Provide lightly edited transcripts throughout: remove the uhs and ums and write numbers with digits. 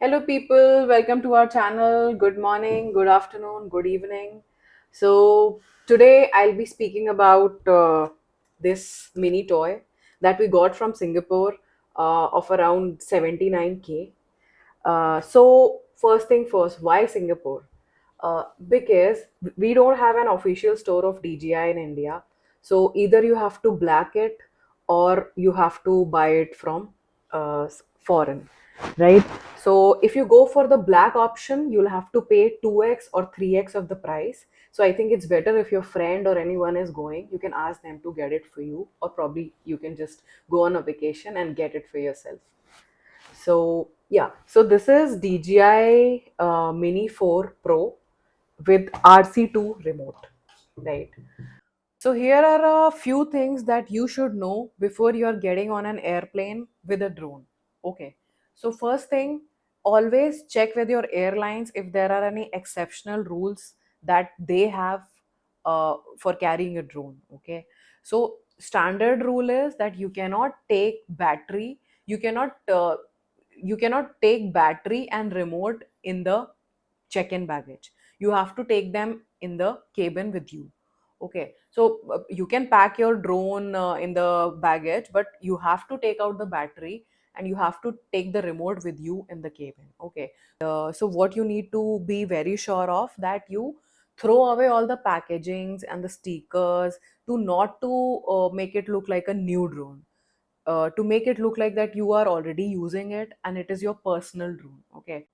Hello, people. Welcome to our channel. Good morning, good afternoon, good evening. Today I'll be speaking about this mini toy that we got from Singapore of around 79K. First thing first, why Singapore? Because we don't have an official store of DJI in India. So either you have to black it or you have to buy it from foreign, right? So if you go for the black option, you'll have to pay 2x or 3x of the price. So I think it's better if your friend or anyone is going, you can ask them to get it for you, or probably you can just go on a vacation and get it for yourself. So yeah, so this is DJI Mini 4 Pro with RC2 remote, right? So here are a few things that you should know before you are getting on an airplane with a drone. Okay. So first thing, always check with your airlines if there are any exceptional rules that they have for carrying a drone. Okay. So standard rule is that you cannot you cannot take battery and remote in the check-in baggage. You have to take them in the cabin with you. Okay, so you can pack your drone in the baggage, but you have to take out the battery and you have to take the remote with you in the cabin. Okay, so what you need to be very sure of, that you throw away all the packagings and the stickers, to not to make it look like a new drone, to make it look like that you are already using it and it is your personal drone. Okay,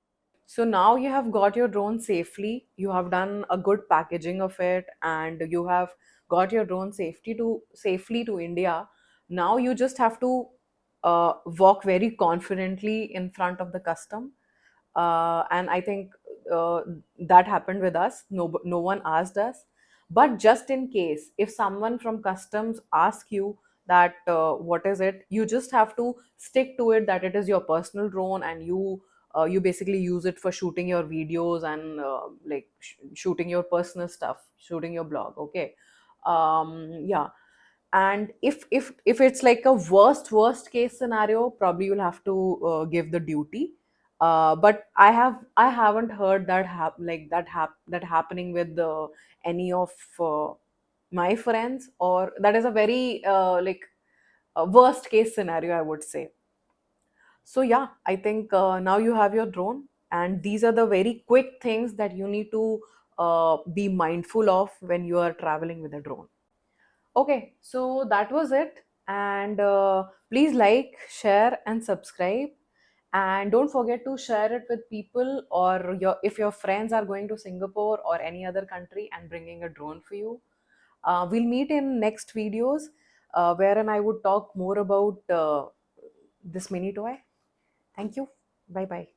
so now you have got your drone safely. You have done a good packaging of it, and you have got your drone safely to India. Now you just have to walk very confidently in front of the custom. And I think uh, that happened with us. No one asked us. But just in case, if someone from customs asks you that what is it, you just have to stick to it that it is your personal drone, and you basically use it for shooting your videos and shooting your personal stuff, shooting your blog. Okay. Yeah. And if it's like a worst case scenario, probably you'll have to give the duty. But I haven't heard that that happening with any of my friends, or that is a very worst case scenario, I would say. So yeah, I think now you have your drone, and these are the very quick things that you need to be mindful of when you are traveling with a drone. Okay, so that was it. And please like, share, and subscribe. And don't forget to share it with people, or if your friends are going to Singapore or any other country and bringing a drone for you. We'll meet in next videos, wherein I would talk more about this mini toy. Thank you. Bye bye.